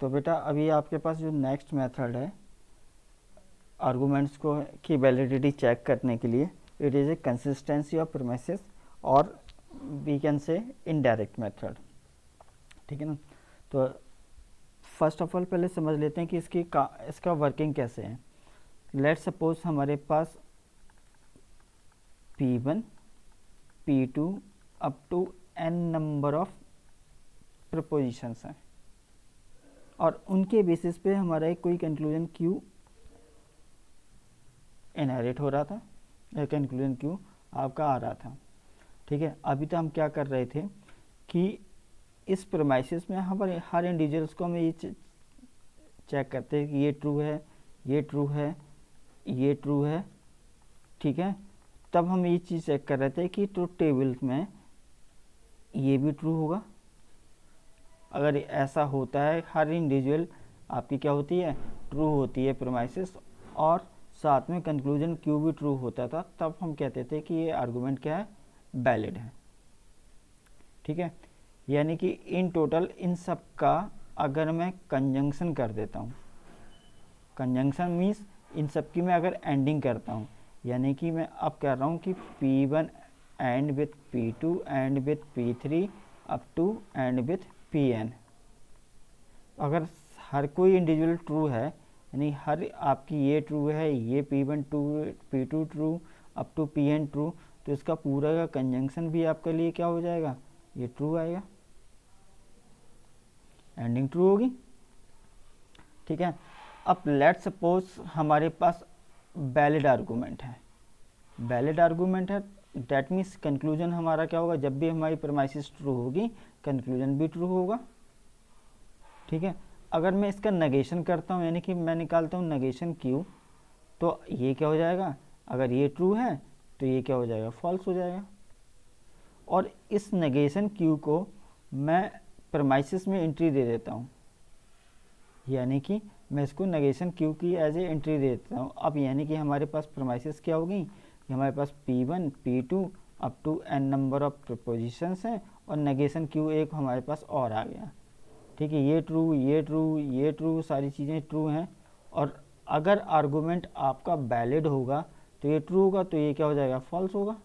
तो बेटा अभी आपके पास जो नेक्स्ट मेथड है आर्गूमेंट्स को की वैलिडिटी चेक करने के लिए, it is a consistency of premises और we can say indirect method. ठीक है ना। तो फर्स्ट ऑफ ऑल पहले समझ लेते हैं कि इसका वर्किंग कैसे है। लेट्स सपोज हमारे पास P1 P2 up to n number of propositions हैं और उनके बेसिस पे हमारा एक कोई कंक्लूजन Q इनहेरिट हो रहा था या कंक्लूजन Q आपका आ रहा था। ठीक है, अभी तो हम क्या कर रहे थे कि इस प्रीमाइसेस में हमारे हर इंडिविजुअल्स को हम ये चेक करते हैं कि ये ट्रू है, ये ट्रू है, ये ट्रू है। ठीक है, तब हम ये चीज़ चेक कर रहे थे कि ट्रुथ टेबल में ये भी ट्रू होगा। अगर ऐसा होता है हर इंडिविजुअल आपकी क्या होती है, ट्रू होती है प्रीमाइसेस, और साथ में कंक्लूजन Q भी ट्रू होता था, तब हम कहते थे कि ये आर्गूमेंट क्या है, वैलिड है। ठीक है, यानी कि इन टोटल इन सब का अगर मैं कंजंक्शन कर देता हूँ, कंजंक्शन मीन्स इन सब की मैं अगर एंडिंग करता हूँ, यानी कि मैं अब कह रहा हूँ कि P1 and with P2 and with P3 up to and with Pn। अगर हर कोई इंडिविजुअल ट्रू है, यानी हर आपकी ये ट्रू है, ये P1 true, P2 true up to Pn true, तो इसका पूरा का कंजंक्शन भी आपके लिए क्या हो जाएगा, ये ट्रू आएगा, एंडिंग ट्रू होगी। ठीक है, अब लेट्स सपोज हमारे पास वैलिड आर्गूमेंट है, वैलिड आर्गूमेंट है, दैट मीन्स कंक्लूजन हमारा क्या होगा, जब भी हमारी प्रीमाइसेस ट्रू होगी कंक्लूजन भी ट्रू होगा। ठीक है, अगर मैं इसका नेगेशन करता हूँ, यानी कि मैं निकालता हूँ नेगेशन Q, तो ये क्या हो जाएगा, अगर ये ट्रू है तो ये क्या हो जाएगा, फॉल्स हो जाएगा। और इस नेगेशन Q को मैं प्रीमाइसेस में एंट्री दे देता हूँ, यानी कि मैं इसको नेगेशन Q की एज ए एंट्री दे देता हूँ। अब यानी कि हमारे पास प्रीमाइसेस क्या होगी, कि हमारे पास P1 P2 up to n number of propositions हैं और नेगेशन Q एक हमारे पास और आ गया। ठीक है, ये ट्रू, ये ट्रू, ये ट्रू, सारी चीज़ें ट्रू हैं। और अगर आर्गूमेंट आपका वैलिड होगा तो ये ट्रू होगा, तो ये क्या हो जाएगा, फॉल्स होगा।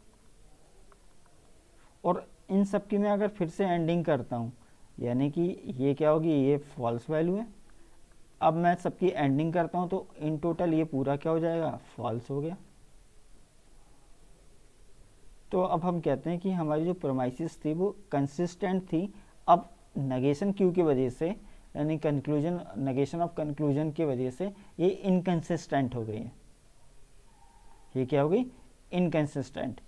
और इन सब की मैं अगर फिर से एंडिंग करता हूँ, यानी कि ये क्या होगी, ये फॉल्स वैल्यू है। अब मैं सबकी एंडिंग करता हूँ तो इन टोटल ये पूरा क्या हो जाएगा, फॉल्स हो गया। तो अब हम कहते हैं कि हमारी जो प्रोमाइसिस थी वो कंसिस्टेंट थी। अब नेगेशन Q की वजह से, यानी कंक्लूजन, नेगेशन ऑफ कंक्लूजन की वजह से ये इनकंसिस्टेंट हो गई है। ये क्या हो गई, इनकंसिस्टेंट।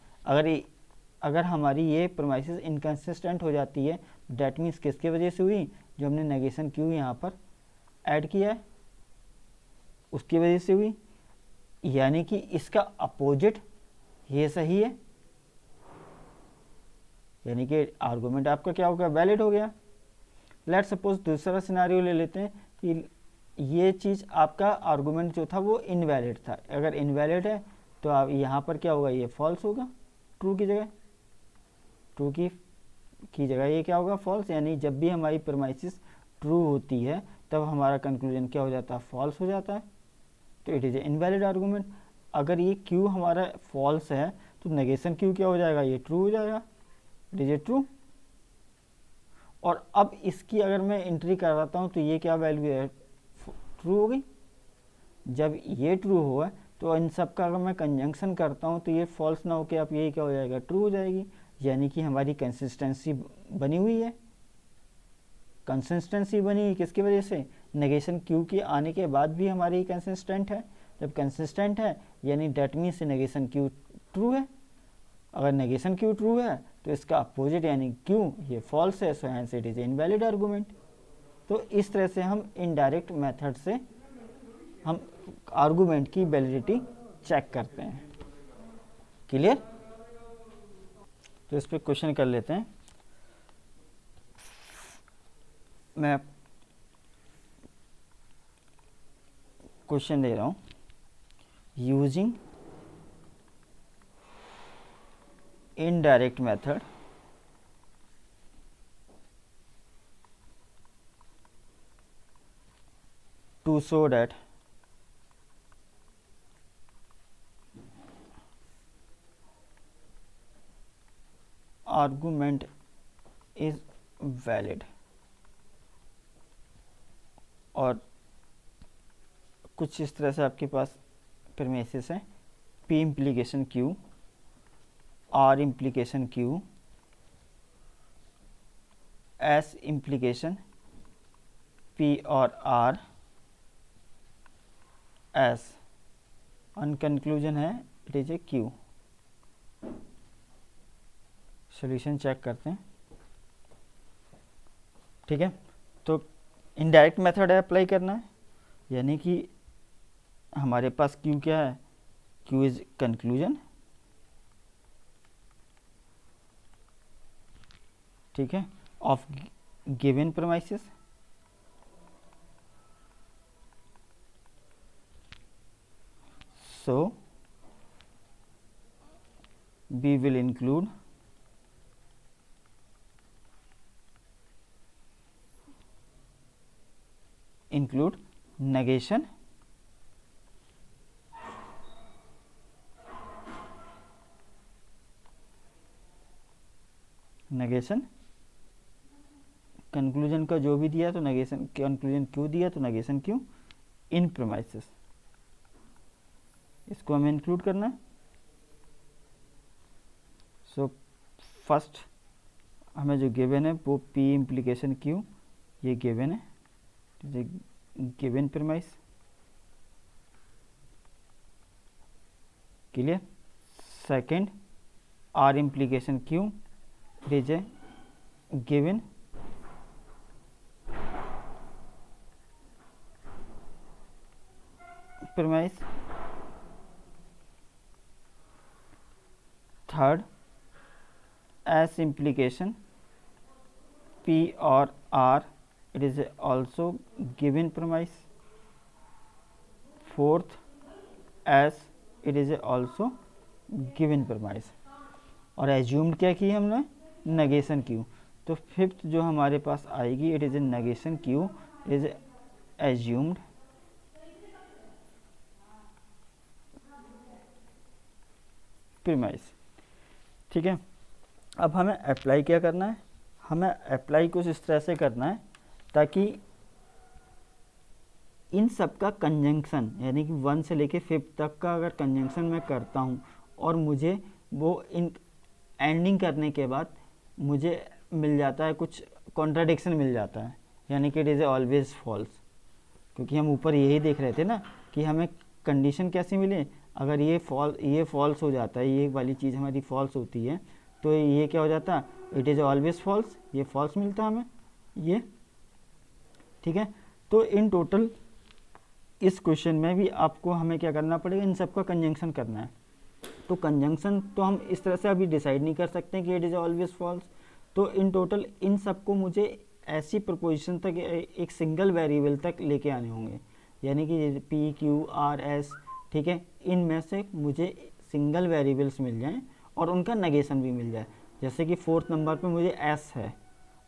अगर हमारी ये प्रोमाइसिस इनकंसिस्टेंट हो जाती है, डैट मीन्स किसकी वजह से हुई, जो हमने नेगेशन Q यहाँ पर ऐड किया है उसकी वजह से हुई। यानी कि इसका अपोजिट ये सही है, यानी कि आर्गूमेंट आपका क्या हो गया, वैलिड हो गया। लेट्स सपोज दूसरा सिनारियो ले लेते हैं कि ये चीज़ आपका आर्गूमेंट जो था वो इनवैलिड था। अगर इनवैलिड है तो आप यहाँ पर क्या होगा, ये फॉल्स होगा, ट्रू की जगह, ट्रू की जगह ये क्या होगा, फॉल्स। यानी जब भी हमारी प्रीमाइसिस ट्रू होती है तब हमारा कंक्लूजन क्या हो जाता है, फॉल्स हो जाता है, तो it is A invalid argument. अगर ये Q हमारा फॉल्स है तो नेगेशन Q क्या हो जाएगा, ये ट्रू हो जाएगा, इट इज़ ए ट्रू। और अब इसकी अगर मैं एंट्री करवाता हूँ तो ये क्या वैल्यू है, ट्रू हो गई। जब ये ट्रू हुआ तो इन सब का अगर मैं कंजंक्शन करता हूँ तो ये फॉल्स ना होकर अब ये क्या हो जाएगा, ट्रू हो जाएगी। यानी कि हमारी कंसिस्टेंसी बनी हुई है। कंसिस्टेंसी बनी हुई किसकी वजह से, नेगेशन Q के आने के बाद भी हमारी कंसिस्टेंट है। जब कंसिस्टेंट है यानी that means negation Q true है। अगर नेगेशन Q ट्रू है तो इसका अपोजिट यानी Q ये फॉल्स है, so hence it is invalid argument. तो इस तरह से हम इनडायरेक्ट मेथड से हम आर्गूमेंट की वैलिडिटी चेक करते हैं। क्लियर। तो इस पर क्वेश्चन कर लेते हैं। मैं क्वेश्चन दे रहा हूँ, using indirect method to show that argument is valid, और कुछ इस तरह से आपके पास प्रीमिसेस है, P implication Q, R implication Q, S implication P और R, S और कंक्लूजन है it is a Q। Solution check करते हैं, ठीक है। तो इनडायरेक्ट मेथड है अप्लाई करना है, यानी कि हमारे पास Q क्या है, Q इज कंक्लूजन, ठीक है, of given premises, so we will include negation, conclusion का जो भी दिया तो नेगेशन, कंक्लूजन क्यों दिया तो नेगेशन क्यों इन प्रीमाइसेस, इसको हमें इंक्लूड करना है। सो फर्स्ट हमें जो गिवन है वो P इम्प्लीकेशन Q, ये गिवन है, given premise, clear. Second R implication Q, it is A given, premise. Third S implication P or R, it is also given premise। fourth S, it is also given premise, और assumed क्या की हमने, negation Q। तो fifth जो हमारे पास आएगी it is A negation Q, is assumed premise, ठीक है। अब हमें अप्लाई क्या करना है, हमें अप्लाई कुछ इस तरह से करना है ताकि इन सब का कंजंक्शन, यानी कि 1 से लेके 5 तक का अगर कंजंक्शन मैं करता हूँ और मुझे वो इन एंडिंग करने के बाद मुझे मिल जाता है कुछ कॉन्ट्राडिक्शन मिल जाता है, यानी कि इट इज़ ऑलवेज फॉल्स, क्योंकि हम ऊपर यही देख रहे थे ना कि हमें कंडीशन कैसी मिले, अगर ये फॉल्स हो जाता है, ये वाली चीज़ हमारी फॉल्स होती है तो ये क्या हो जाता है, इट इज़ ऑलवेज फॉल्स, ये फॉल्स मिलता है हमें ये, ठीक है। तो इन टोटल इस क्वेश्चन में भी आपको हमें क्या करना पड़ेगा, इन सब का कंजंक्शन करना है। तो कंजंक्शन तो हम इस तरह से अभी डिसाइड नहीं कर सकते हैं कि इट इज़ ऑलवेज फॉल्स, तो इन टोटल इन सबको मुझे ऐसी प्रपोजिशन तक, एक सिंगल वेरिएबल तक लेके आने होंगे, यानी कि P Q R S, ठीक है, इनमें से मुझे सिंगल वेरिएबल्स मिल जाएं और उनका नेगेशन भी मिल जाए। जैसे कि 4th नंबर पे मुझे S है,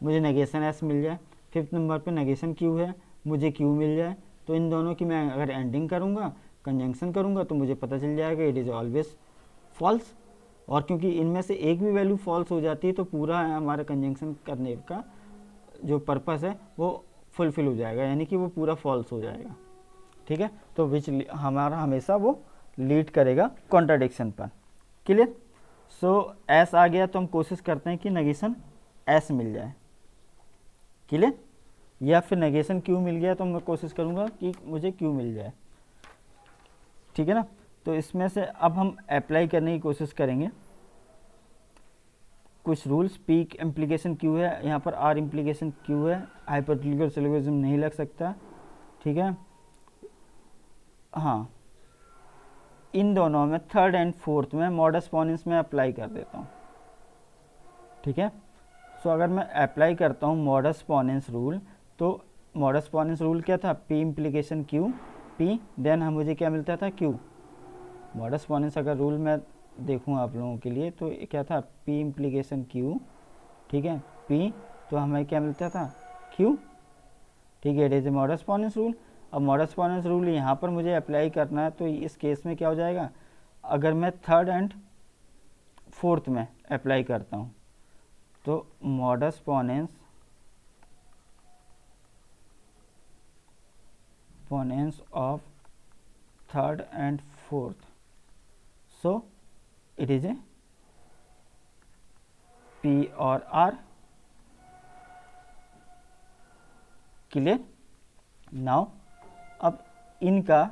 मुझे नेगेशन S मिल जाए, 5th नंबर पे नेगेशन Q है, मुझे Q मिल जाए, तो इन दोनों की मैं अगर एंडिंग करूँगा, कंजंक्शन करूँगा, तो मुझे पता चल जाएगा इट इज़ ऑलवेज फॉल्स। और क्योंकि इनमें से एक भी वैल्यू फॉल्स हो जाती है तो पूरा हमारा कंजंक्शन करने का जो पर्पस है वो फुलफिल हो जाएगा, यानी कि वो पूरा फॉल्स हो जाएगा, ठीक है। तो विच हमारा हमेशा वो लीड करेगा कॉन्ट्राडिक्शन पर, क्लियर। सो एस आ गया तो हम कोशिश करते हैं कि नेगेशन एस मिल जाए, क्लियर, या फिर नेगेशन क्यू मिल गया तो मैं कोशिश करूँगा कि मुझे क्यू मिल जाए, ठीक है ना। तो इसमें से अब हम अप्लाई करने की कोशिश करेंगे कुछ रूल्स। पी इम्प्लीकेशन क्यू है, यहाँ पर आर इम्प्लीकेशन क्यू है, हाइपोथेटिकल सिलोजिज्म नहीं लग सकता, ठीक है। हाँ, इन दोनों में थर्ड एंड फोर्थ में मॉडस पोनेंस में अप्लाई कर देता हूँ, ठीक है। सो अगर मैं अप्लाई करता हूँ मॉडस पोनेंस रूल, तो मॉडस पोनेंस रूल क्या था, P implication Q, P then हम मुझे क्या मिलता था, क्यू। मॉडस पोनेंस अगर रूल मैं देखूँ आप लोगों के लिए तो क्या था, पी इम्प्लीकेशन क्यू, ठीक है, पी तो हमें क्या मिलता था, क्यू, ठीक है, it is a modus ponens rule. अब मॉडस पोनेंस रूल यहाँ पर मुझे अप्लाई करना है, तो इस केस में क्या हो जाएगा, अगर मैं थर्ड एंड फोर्थ में अप्लाई करता हूँ तो modus ponens of third and fourth, so it is a P और आर। क्लियर? नाउ अब इनका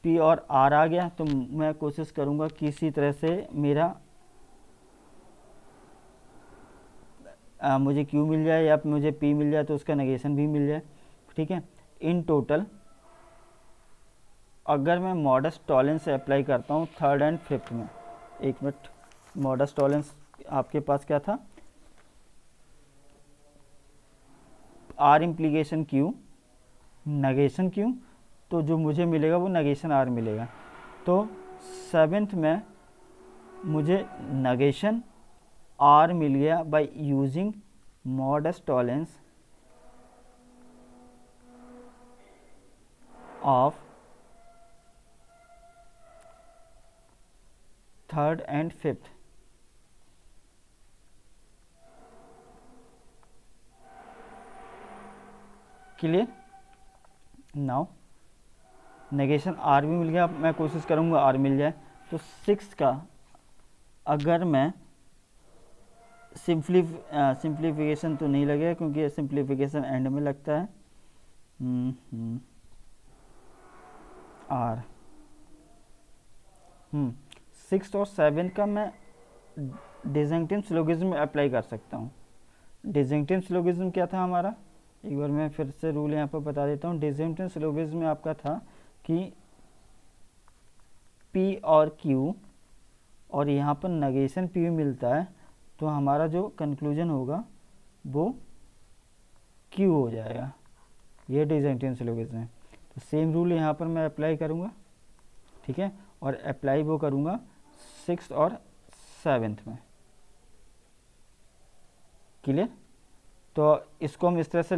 P और R आ गया, तो मैं कोशिश करूंगा किसी तरह से मेरा मुझे Q मिल जाए या मुझे P मिल जाए, तो उसका नेगेशन भी मिल जाए। ठीक है, इन टोटल अगर मैं मॉडस टॉलेंस से अप्लाई करता हूँ थर्ड एंड फिफ्थ में, एक मिनट, मॉडस टॉलेंस आपके पास क्या था, R implication Q negation Q, तो जो मुझे मिलेगा वो नेगेशन R मिलेगा। तो सेवेंथ में मुझे नेगेशन R मिल गया by using modus tollens of third and fifth. Clear? Now negation R भी मिल गया, मैं कोशिश करूँगा R मिल जाए। तो सिक्स का अगर मैं सिंप्लीफिकेशन तो नहीं लगेगा, क्योंकि सिंप्लीफिकेशन एंड में लगता है। R सिक्स और सेवन का मैं डिसजंक्टिव सिलोगिज्म में अप्लाई कर सकता हूँ। डिसजंक्टिव सिलोगिज्म क्या था हमारा, एक बार मैं फिर से रूल यहाँ पर बता देता हूँ। डिसजंक्टिव सिलोगिज्म में आपका था कि P और Q और यहाँ पर नेगेशन P मिलता है, तो हमारा जो कंक्लूजन होगा वो Q हो जाएगा। ये डिसजंक्टिव सिलोगिज्म है। तो सेम रूल यहाँ पर मैं अप्लाई करूँगा, ठीक है, और अप्लाई वो करूँगा सिक्स और सेवेंथ में। क्लियर? तो इसको हम इस तरह से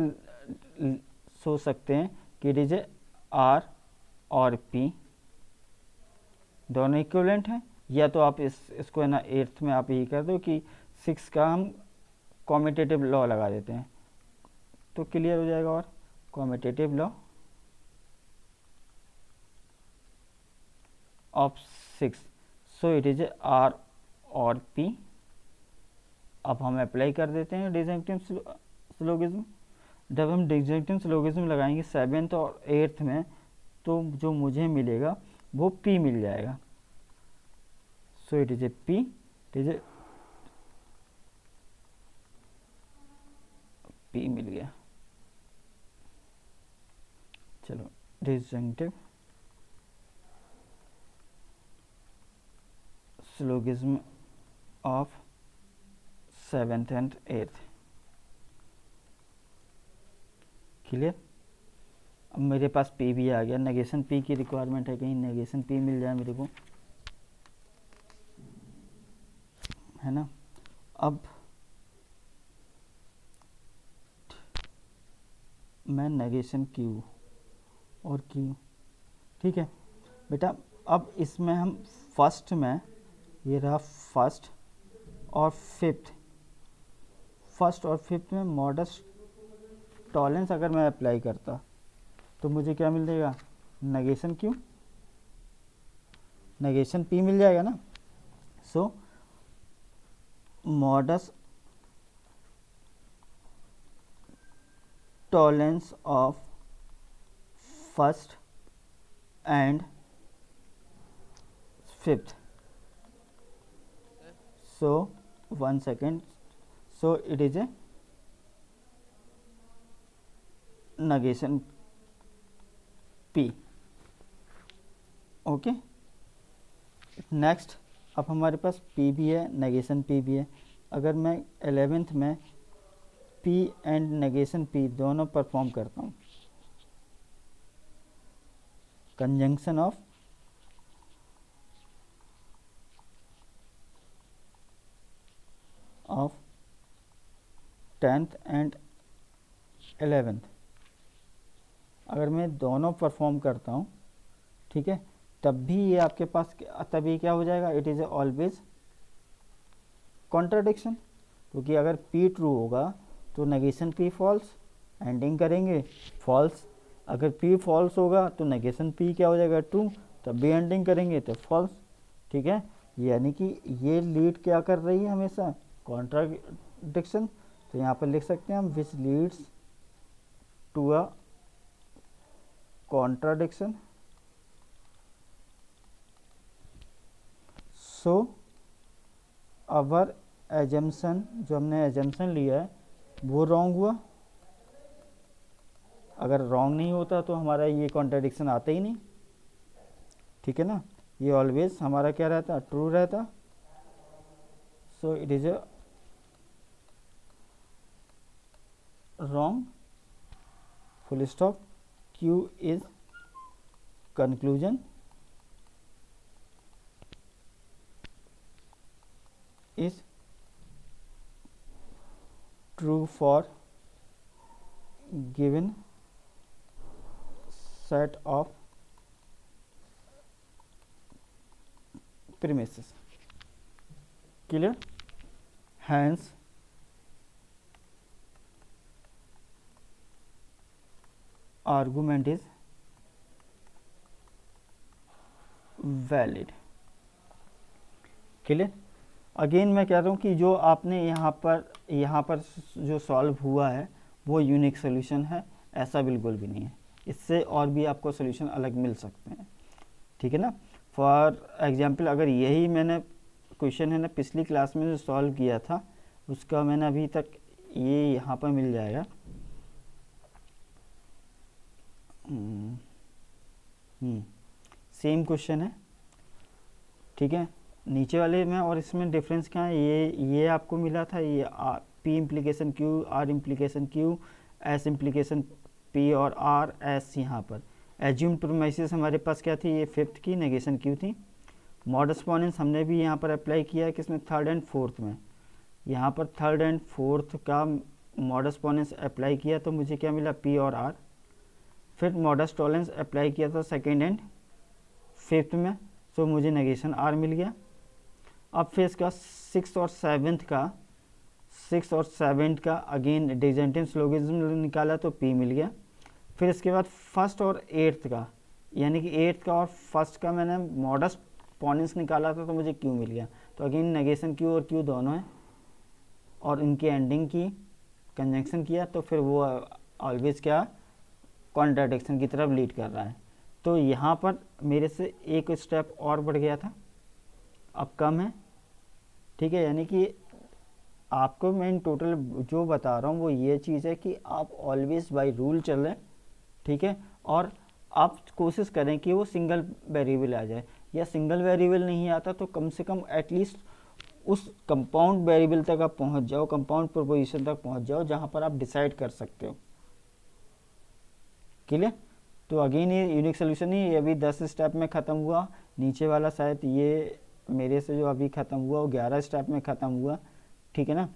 सोच सकते हैं कि इट इज R और P दोनों इक्विवेलेंट हैं, या तो आप इसको है ना एट्थ में आप यही कर दो कि सिक्स का हम कॉम्यूटेटिव लॉ लगा देते हैं, तो क्लियर हो जाएगा। और commutative law of six, so it is R और P। अब हम अप्लाई कर देते हैं डिसजंक्टिव सिलोगिज्म। जब हम डिसजंक्टिव सिलोगिज्म लगाएंगे सेवेंथ और एट्थ में, तो जो मुझे मिलेगा वो P मिल जाएगा। So it is a P, it is a P मिल गया। चलो, disjunctive syllogism of seventh and eighth. Clear? अब मेरे पास P भी आ गया। नेगेशन P की रिक्वायरमेंट है, कहीं नेगेशन P मिल जाए मेरे को, है ना। अब मैं नेगेशन Q और Q, ठीक है बेटा। अब इसमें हम फर्स्ट में, ये रहा फर्स्ट और फिफ्थ में मॉडस टॉलेंस अगर मैं अप्लाई करता तो मुझे क्या मिलेगा, नेगेशन Q, नेगेशन P मिल जाएगा ना। So modus tollens of first and fifth, so 1 second, so it is a negation P। Okay, next, अब हमारे पास P भी है, नेगेशन P भी है। अगर मैं 11th में P एंड नेगेशन P दोनों परफॉर्म करता हूँ, conjunction of 10th and 11th, अगर मैं दोनों परफॉर्म करता हूँ, ठीक है, तब भी ये आपके पास, तब ये क्या हो जाएगा, इट इज़ ऑलवेज कॉन्ट्राडिक्शन, क्योंकि अगर P ट्रू होगा तो नेगेशन P फॉल्स, एंडिंग करेंगे फॉल्स। अगर P फॉल्स होगा तो नेगेशन P क्या हो जाएगा, ट्रू, तब भी एंडिंग करेंगे तो फॉल्स। ठीक है, यानी कि ये लीड क्या कर रही है हमेशा, कॉन्ट्राडिक्शन। तो यहाँ पर लिख सकते हैं हम which leads to a contradiction. So our assumption, जो हमने एजम्पशन लिया है वो रॉन्ग हुआ। अगर रॉन्ग नहीं होता तो हमारा ये कॉन्ट्राडिक्शन आता ही नहीं। ठीक है ना, ये ऑलवेज हमारा क्या रहता, ट्रू रहता। सो it is a wrong, full stop. Q is conclusion, is true for given set of premises. Clear? Hence argument is valid. Clear? Again मैं कह रहा हूँ कि जो आपने यहाँ पर जो सॉल्व हुआ है वो यूनिक सोल्यूशन है, ऐसा बिल्कुल भी नहीं है। इससे और भी आपको सोल्यूशन अलग मिल सकते हैं। ठीक है ना, फॉर एग्जांपल अगर यही मैंने क्वेश्चन है ना पिछली क्लास में जो सॉल्व किया था उसका मैंने अभी तक, ये यहाँ पर मिल जाएगा। सेम क्वेश्चन है, ठीक है, नीचे वाले में और इसमें डिफरेंस क्या है, ये आपको मिला था, ये P implication Q, R implication Q, S implication P और R S। यहाँ पर एज्यूम प्रोमाइसिस हमारे पास क्या थी, ये फिफ्थ की नेगेशन Q थी। मॉडस पोनेंस हमने भी यहाँ पर अप्लाई किया है, किसमें, थर्ड एंड फोर्थ में। यहाँ पर थर्ड एंड फोर्थ का मॉडस पोनेंस अप्लाई किया तो मुझे क्या मिला, P और R। फिर मॉडस टॉलेंस अप्लाई किया था सेकेंड एंड फिफ्थ में, तो मुझे नेगेशन R मिल गया। अब फिर इसका सिक्स और सेवेंथ का अगेन डिजेंटिव स्लोगिज्म निकाला तो P मिल गया। फिर इसके बाद फर्स्ट और एट्थ का, यानी कि एट्थ का और फर्स्ट का मैंने मॉडस पोनेंस निकाला था तो मुझे Q मिल गया। तो अगेन नेगेशन Q और Q दोनों है और इनकी एंडिंग की कंजंक्शन किया तो फिर वो ऑलवेज क्या, कॉन्ट्राडिक्शन की तरफ लीड कर रहा है। तो यहाँ पर मेरे से एक स्टेप और बढ़ गया था, अब कम है। ठीक है, यानी कि आपको मैं इन टोटल जो बता रहा हूँ वो ये चीज़ है कि आप ऑलवेज बाय रूल चल रहे हैं। ठीक है, और आप कोशिश करें कि वो सिंगल वेरिएबल आ जाए, या सिंगल वेरिएबल नहीं आता तो कम से कम एटलीस्ट उस कंपाउंड वेरिएबल तक आप पहुँच जाओ, कंपाउंड प्रोपोजिशन तक पहुँच जाओ जहाँ पर आप डिसाइड कर सकते हो। क्लियर? तो अगेन ये यूनिक सोल्यूशन ही, ये अभी 10 स्टेप में ख़त्म हुआ। नीचे वाला शायद ये मेरे से जो अभी ख़त्म हुआ वो 11 स्टेप में ख़त्म हुआ। ठीक है ना,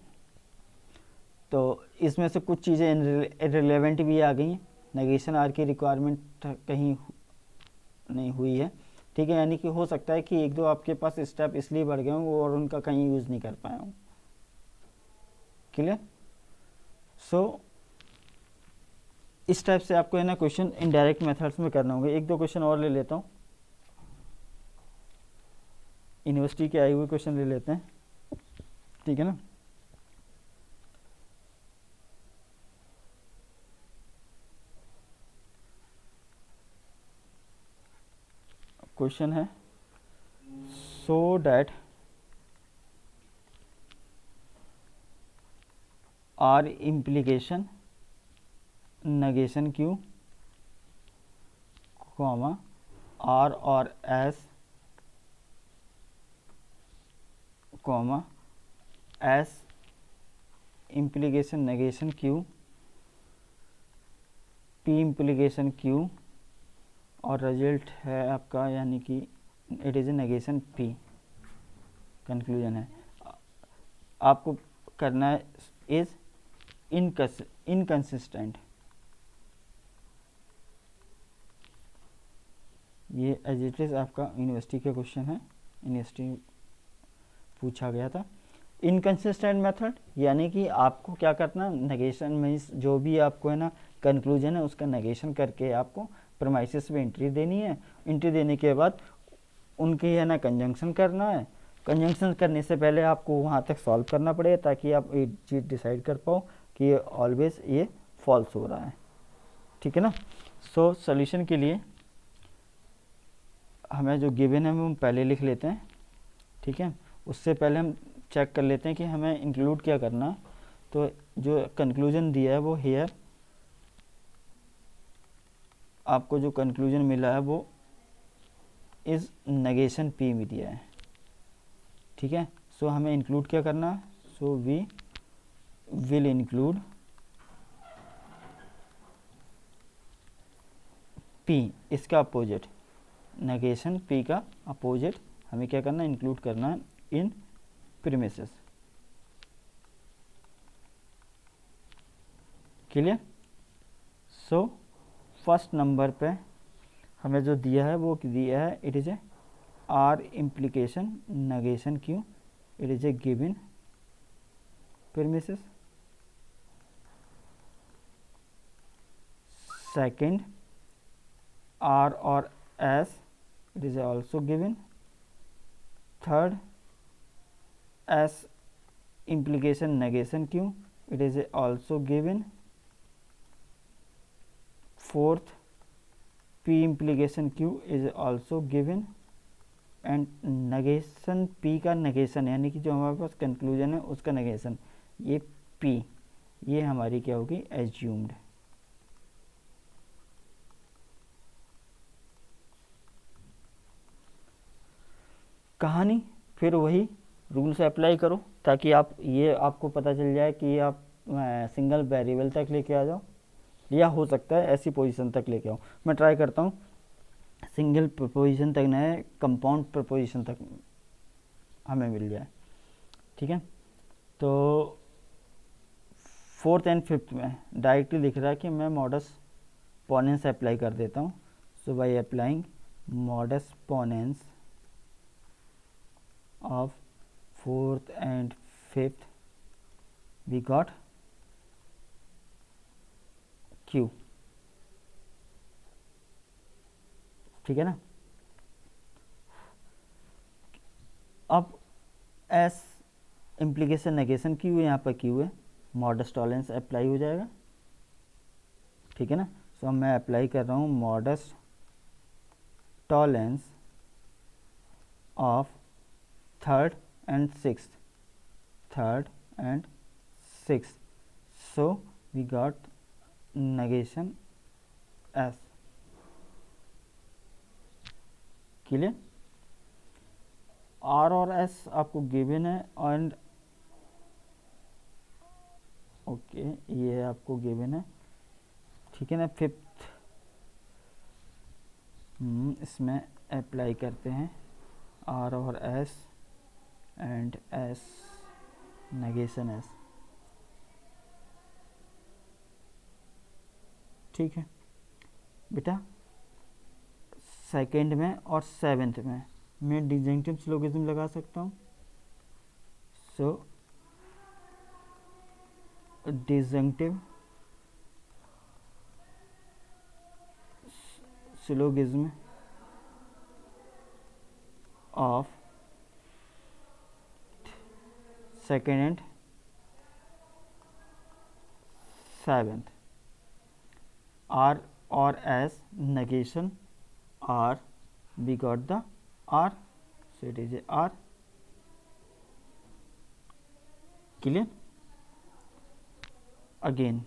तो इसमें से कुछ चीज़ें इररिलेवेंट भी आ गई, नेगेशन आर की रिक्वायरमेंट कहीं नहीं हुई है। ठीक है, यानी कि हो सकता है कि एक दो आपके पास स्टेप इसलिए बढ़ गए हों और उनका कहीं यूज़ नहीं कर पाया हूँ। क्लियर? सो इस टाइप से आपको है ना क्वेश्चन इनडायरेक्ट मेथड्स में करना होगा। एक दो क्वेश्चन और ले लेता हूँ, यूनिवर्सिटी के आए हुए क्वेश्चन ले लेते हैं। ठीक है ना, क्वेश्चन है so that R implication negation Q, comma R और S, comma S implication negation Q, P implication Q और रिजल्ट है आपका, यानी कि it is a negation P। Conclusion है आपको करना है इज़ इनकंसिस्टेंट। ये एज इट इज़ आपका यूनिवर्सिटी का क्वेश्चन है, यूनिवर्सिटी पूछा गया था। इनकंसिस्टेंट मेथड यानी कि आपको क्या करना, नेगेशन मीन्स जो भी आपको है ना कंक्लूजन है उसका नेगेशन करके आपको प्रेमाइसिस पे एंट्री देनी है। एंट्री देने के बाद उनकी है ना कंजंक्शन करना है। कंजंक्शन करने से पहले आपको वहाँ तक सॉल्व करना पड़ेगा ताकि आप एक चीज़ डिसाइड कर पाओ कि ये ऑलवेज ये फॉल्स हो रहा है, ठीक है ना। सो सॉल्यूशन के लिए हमें जो गिवन है वो हम पहले लिख लेते हैं, ठीक है। उससे पहले हम चेक कर लेते हैं कि हमें इंक्लूड क्या करना है। तो जो कंक्लूजन दिया है वो हेयर, आपको जो कंक्लूजन मिला है वो इस नेगेशन पी में दिया है, ठीक है। सो हमें इंक्लूड क्या करना है, so we will include P, इसका अपोजिट नेगेशन पी का अपोजिट हमें क्या करना है, इंक्लूड करना है in premises, clear. So first number पे हमें जो दिया है वो दिया है, it is a R implication negation Q, it is a given premises. Second R or S, it is also given. Third S implication negation Q, it is also given. Fourth P implication Q is also given. And negation P का negation यानी कि जो हमारे पास conclusion है उसका negation, ये P, ये हमारी क्या होगी, एज्यूम्ड। कहानी फिर वही रूल से अप्लाई करो ताकि आप ये आपको पता चल जाए कि आप सिंगल वेरिएबल तक लेके आ जाओ या हो सकता है ऐसी पोजीशन तक लेके आओ। मैं ट्राई करता हूँ सिंगल प्रपोजिशन तक न, कंपाउंड प्रपोजिशन तक हमें मिल जाए, ठीक है। तो फोर्थ एंड फिफ्थ में डायरेक्टली लिख रहा है कि मैं मॉडस पोनेंस अप्लाई कर देता हूँ। So by applying modus ponens of fourth and fifth we got Q, ठीक है ना। अब S इम्प्लीकेशन नेगेशन Q है, यहाँ पर Q है, मॉडस टॉलेंस अप्लाई हो जाएगा, ठीक है ना। सो मैं अप्लाई कर रहा हूँ modus tollens of third and sixth, third and sixth, so we got negation S, clear. R और S आपको गिवन है एंड ओके ये आपको गिवन है, ठीक है ना। फिफ्थ इसमें अप्लाई करते हैं R और S and S negation S, ठीक है बेटा। सेकेंड में और सेवेंथ में मैं डिजंक्टिव सिलोगिज्म लगा सकता हूँ। So disjunctive syllogism of second and seventh, R और S negation R, we got the R, so it is a R, clear। Again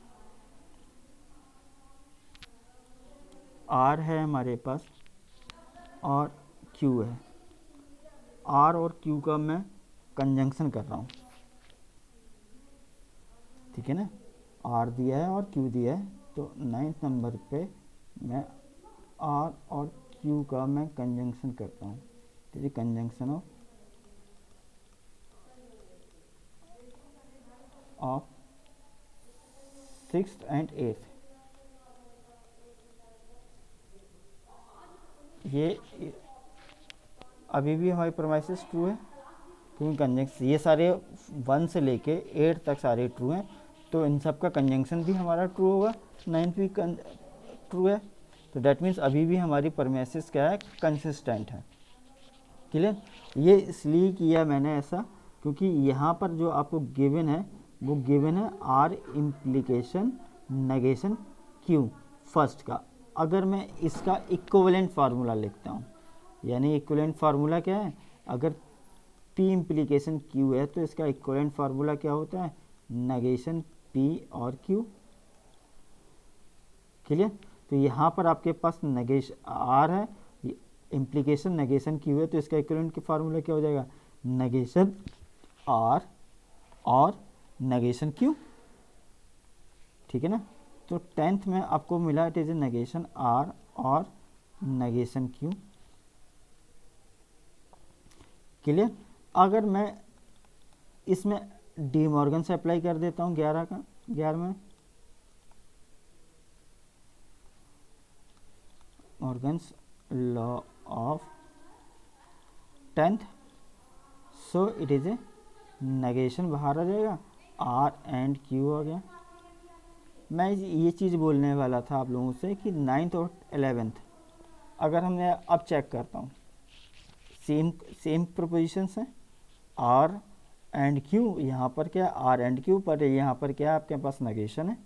R है हमारे पास और Q है, R और Q का मैं कंजंक्शन कर रहा हूँ, ठीक है ना। R दिया है और Q दिया है, तो नाइन्थ नंबर पे मैं R और Q का मैं कंजंक्शन करता हूँ, ठीक है। Conjunction of sixth and eighth, ये अभी भी हमारी प्रोमाइसिस ट्रू है, क्योंकि कंजंक्शन ये सारे 1 से लेके 8 तक सारे ट्रू हैं, तो इन सब का कंजंक्शन भी हमारा ट्रू होगा, 9 भी ट्रू है। तो डैट मीन्स अभी भी हमारी प्रोमाइसिस क्या है, कंसिस्टेंट है। क्लियर? ये इसलिए किया मैंने ऐसा क्योंकि यहाँ पर जो आपको गिवन है वो गिवन है R implication negation Q first का। अगर मैं इसका इक्विवेलेंट फार्मूला लिखता हूँ, यानी इक्विवेलेंट फार्मूला क्या है, अगर पी इम्प्लीकेशन क्यू है तो इसका इक्विवेलेंट फार्मूला क्या होता है, नेगेशन पी और क्यू। क्लियर? तो यहाँ पर आपके पास नेगेशन आर है, इम्प्लीकेशन नेगेशन क्यू है, तो इसका इक्विवेलेंट के फार्मूला क्या हो जाएगा, नेगेशन आर और नेगेशन क्यू। ठीक है ना? तो 10th में आपको मिला it is a negation R और नेगेशन क्यू। क्लियर? अगर मैं इसमें डी मॉर्गन से अप्लाई कर देता हूँ 11 में Morgan's law of 10th, so it is a negation बाहर आ जाएगा, आर एंड क्यू आ गया। मैं ये चीज़ बोलने वाला था आप लोगों से कि 9th और 11th अगर हमने अब चेक करता हूँ, सेम प्रोपोजिशंस हैं, आर एंड क्यू, यहाँ पर क्या आर एंड क्यू, पर यहाँ पर क्या आपके पास नेगेशन है।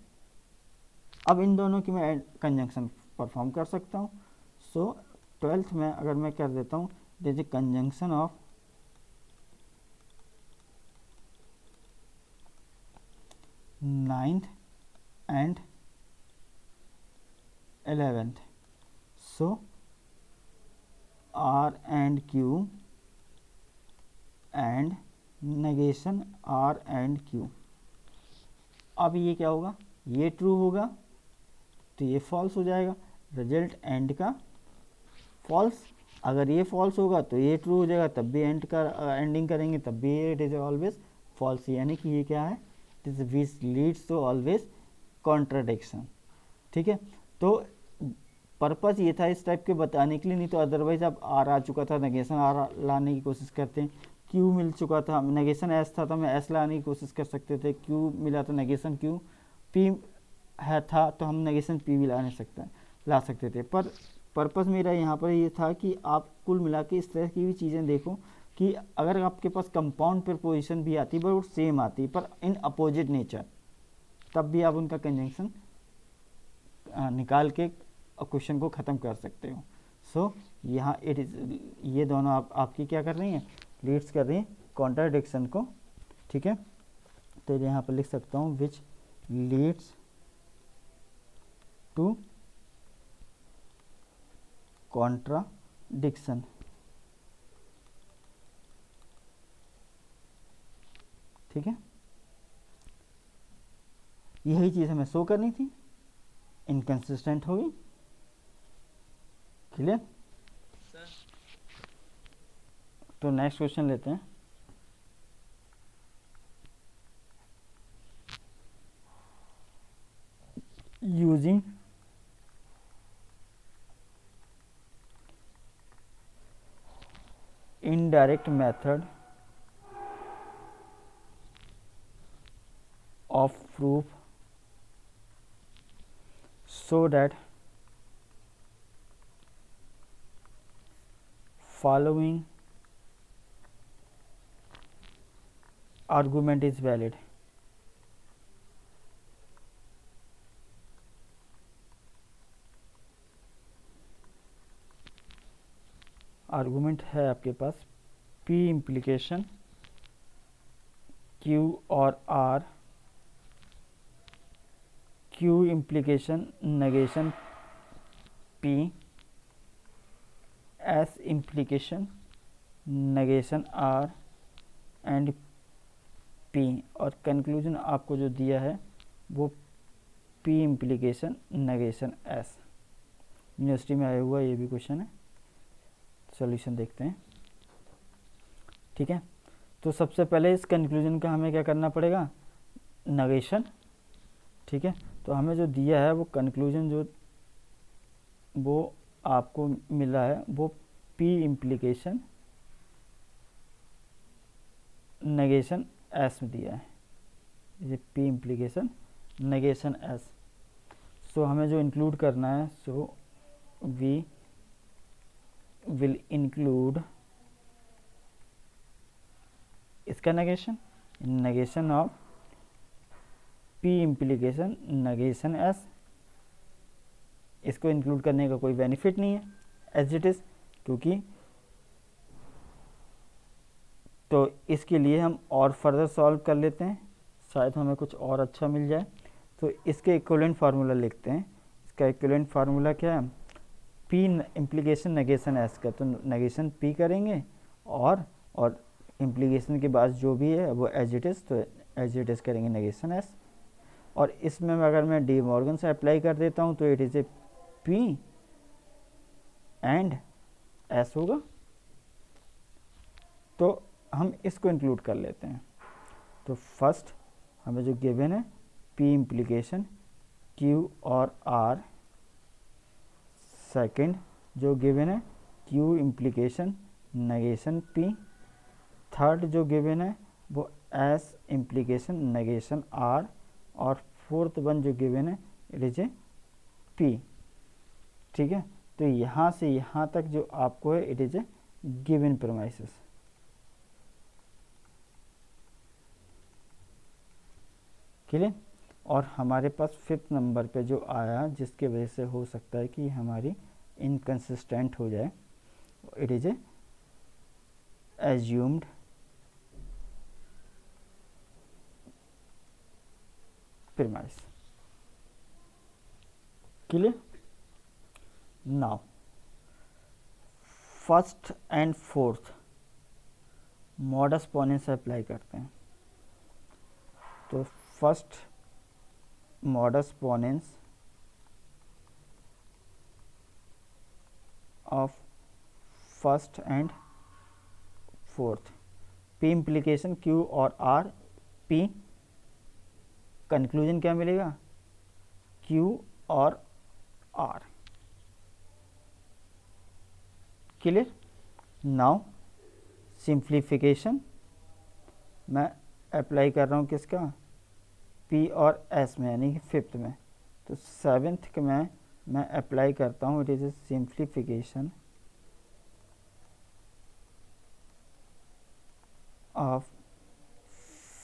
अब इन दोनों की मैं कंजंक्शन परफॉर्म कर सकता हूँ। सो 12th में अगर मैं कर देता हूँ जैसे conjunction of ninth and 11th, so R and Q and negation R and Q। अब ये क्या होगा, ये ट्रू होगा तो ये फॉल्स हो जाएगा, रिजल्ट एंड का फॉल्स। अगर ये फॉल्स होगा तो ये ट्रू हो जाएगा, तब भी एंड का एंडिंग करेंगे तब भी इट इज ऑलवेज फॉल्स, यानी कि ये क्या है, it is which leads to always contradiction. ठीक है? तो पर्पस ये था इस टाइप के बताने के लिए, नहीं तो अदरवाइज अब आर आ चुका था, नेगेशन आर लाने की कोशिश करते हैं, क्यू मिल चुका था, नेगेशन एस था तो हम एस लाने की कोशिश कर सकते थे, क्यू मिला तो नेगेशन क्यू, पी है था तो हम नेगेशन पी भी ला सकते थे। पर पर्पस मेरा यहाँ पर ये था कि आप कुल मिला के इस तरह की भी चीज़ें देखो कि अगर आपके पास कंपाउंड प्रीपोजिशन भी आती है पर सेम आती, पर इन अपोजिट नेचर, तब भी आप उनका कंजंक्शन निकाल के क्वेश्चन को ख़त्म कर सकते हो। सो यहाँ इट इज, ये दोनों आपकी क्या कर रही हैं, लीड्स कर रही हैं कॉन्ट्राडिक्शन को। ठीक है? तो यहाँ पर लिख सकता हूँ विच लीड्स टू कॉन्ट्राडिक्शन। ठीक है? यही चीज़ हमें शो करनी थी, इनकंसिस्टेंट होगी। क्लियर? तो नेक्स्ट क्वेश्चन लेते हैं। Using indirect method of proof so that following argument is valid। Argument है आपके पास P इम्प्लीकेशन Q और R, Q implication negation P, S implication negation R and P, और कंक्लूजन आपको जो दिया है वो P implication negation S। University में आया हुआ ये भी क्वेश्चन है, सॉल्यूशन देखते हैं। ठीक है? तो सबसे पहले इस कंक्लूजन का हमें क्या करना पड़ेगा, नेगेशन। ठीक है? तो हमें जो दिया है वो कंक्लूजन जो वो आपको मिला है वो पी इम्प्लीकेशन नेगेशन एस में दिया है, ये पी इम्प्लीकेशन नेगेशन एस। सो हमें जो इंक्लूड करना है, सो वी विल इंक्लूड इसका negation of P implication negation S. इसको इंक्लूड करने का कोई बेनिफिट नहीं है एज इट इज़, क्योंकि तो इसके लिए हम और फर्दर सॉल्व कर लेते हैं, शायद हमें कुछ और अच्छा मिल जाए। तो इसके इक्विवेलेंट फार्मूला लिखते हैं। इसका इक्विवेलेंट फार्मूला क्या है, पी इम्प्लीकेशन नेगेशन एस का, तो नेगेशन पी करेंगे और इम्प्लीकेशन के बाद जो भी है वो एज इट इज़, तो एज इट इज़ करेंगे नेगेशन एस। और इसमें अगर मैं डी मॉर्गन से अप्लाई कर देता हूँ तो it is A P and S होगा। तो हम इसको इंक्लूड कर लेते हैं। तो फर्स्ट हमें जो गिवन है पी इम्प्लीकेशन क्यू और आर, सेकंड जो गिवन है Q implication negation P, third जो गिवन है वो एस इम्प्लीकेशन नेगेशन आर, और फोर्थ वन जो गिवन है इट इज ए पी। ठीक है, तो यहाँ से यहाँ तक जो आपको है it is A given premises. Clear. और हमारे पास फिफ्थ नंबर पे जो आया जिसके वजह से हो सकता है कि हमारी इनकंसिस्टेंट हो जाए, it is a assumed premise. Clear. Now first and fourth modus ponens apply करते हैं। तो first modus ponens of first and fourth, P implication Q और R, P कंक्लूजन क्या मिलेगा Q और R। क्लियर। नाउ सिंप्लीफिकेशन मैं apply कर रहा हूँ किसका, पी और एस में, यानी कि फिफ्थ में। तो सेवेंथ में मैं अप्लाई करता हूँ it is a simplification of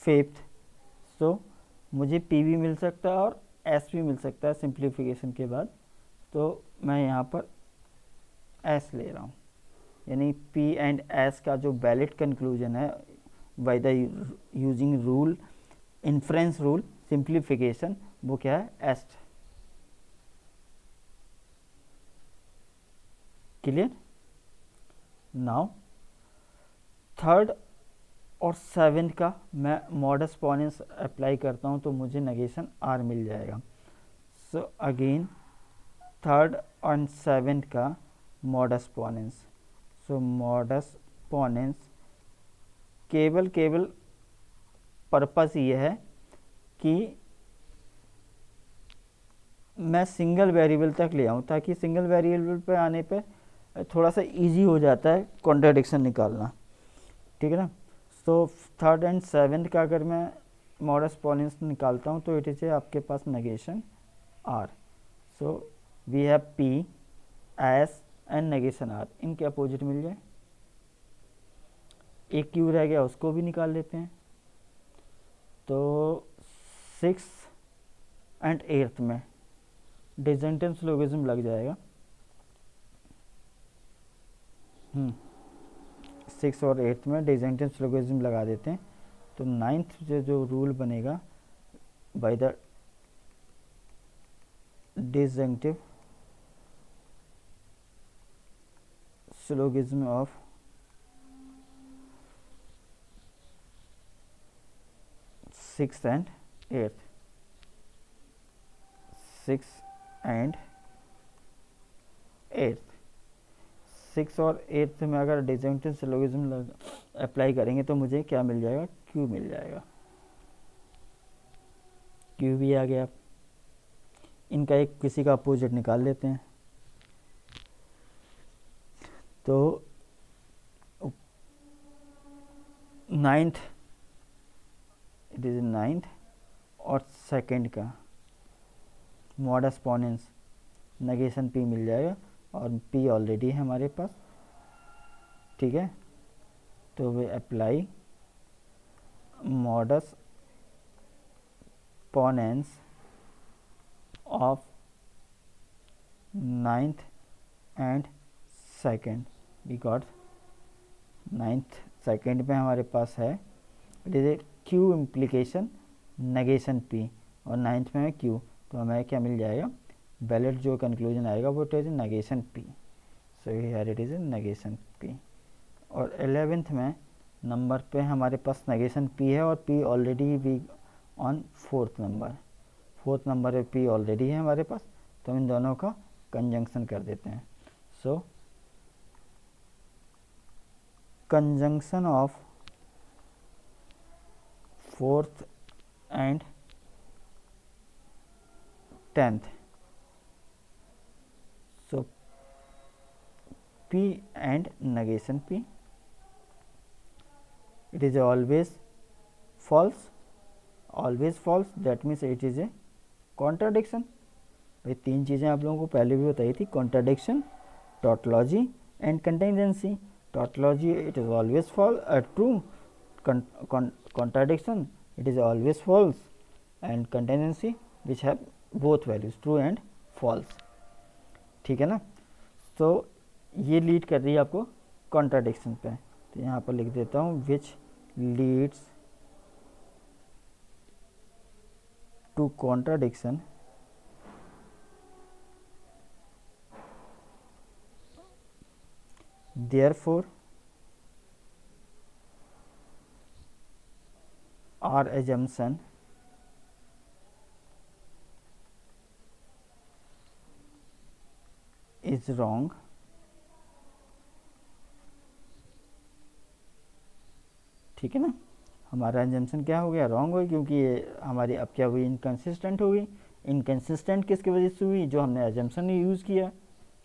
fifth. So मुझे पी भी मिल सकता है और एस भी मिल सकता है सिंप्लीफिकेशन के बाद, तो मैं यहाँ पर एस ले रहा हूँ, यानी पी एंड एस का जो वैलिड कंक्लूजन है by the using rule inference rule simplification, वो क्या है एस। क्लियर। नाउ थर्ड और सेवेंथ का मैं मॉडस पोनेंस अप्लाई करता हूँ तो मुझे नेगेशन आर मिल जाएगा। सो अगेन थर्ड और सेवेंथ का मॉडस पोनेंस, सो मॉडस पोनेंस केवल पर्पस ये है कि मैं सिंगल वेरिएबल तक ले आऊँ, ताकि सिंगल वेरिएबल पे आने पे थोड़ा सा इजी हो जाता है कॉन्ट्रडिक्शन निकालना। ठीक है ना। तो थर्ड एंड सेवेंथ का अगर मैं मॉडस पोनेंस निकालता हूँ तो इट इज आपके पास negation R. So we have P S and negation R, इनके अपोजिट मिल जाए। एक क्यू रह गया, उसको भी निकाल लेते हैं। तो सिक्स एंड एट्थ में डिसजेंटेंस लोगिज्म लग जाएगा। सिक्स और एट्थ में डिसजेंटेंस लोगिज्म लगा देते हैं। तो नाइन्थ जो रूल बनेगा by the disjunctive syllogism of six and eighth, six and eighth, six और एट्थ में अगर डिसजंक्टिव सिलोगिज्म अप्लाई करेंगे तो मुझे क्या मिल जाएगा, क्यू मिल जाएगा। क्यू भी आ गया। इनका एक किसी का अपोजिट निकाल लेते हैं। तो नाइन्थ, इट इज़ नाइन्थ और सेकंड का मॉडस पोनेंस नेगेशन p मिल जाएगा, और p ऑलरेडी है हमारे पास, ठीक है। तो we apply modus ponens of ninth and second, we got ninth second में हमारे पास है it is a q implication negation p, और नाइन्थ में है q, तो हमें क्या मिल जाएगा, वैलिड जो कंक्लूजन आएगा वो it is negation p, so here it is negation p। और 11th में नंबर पे हमारे पास नेगेशन p है, और p already we on fourth number पे p ऑलरेडी है हमारे पास, तो हम इन दोनों का कंजंक्शन कर देते हैं। So conjunction of fourth and 10th, so p and negation p, it is always false, that means it is a contradiction। भाई तीन चीज़ें आप लोगों को पहले भी बताई थी, contradiction, tautology and contingency. Tautology it is always true, contradiction it is always false, and contingency which have both values true and false, ठीक है ना। तो ये लीड कर रही है आपको कॉन्ट्राडिक्शन पे, तो यहाँ पर लिख देता हूँ which leads to contradiction therefore our assumption is wrong, ठीक है ना। हमारा एजम्पशन क्या हो गया, रॉन्ग हो गया, क्योंकि ये हमारी अब क्या हुई, इनकन्सिस्टेंट हो गई। इनकन्सिस्टेंट किसकी वजह से हुई, जो हमने एजम्पशन यूज़ किया,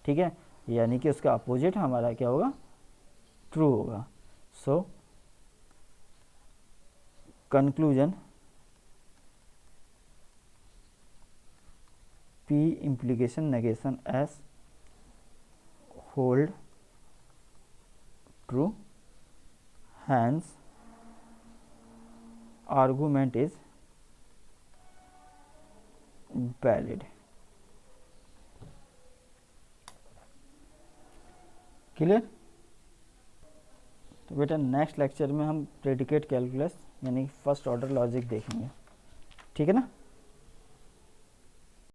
ठीक है, यानी कि उसका अपोजिट हमारा क्या होगा, ट्रू होगा। So conclusion p implication negation as hold true, hence argument is valid। Clear. तो बेटा नेक्स्ट लेक्चर में हम प्रेडिकेट कैलकुलस यानी फर्स्ट ऑर्डर लॉजिक देखेंगे, ठीक है ना।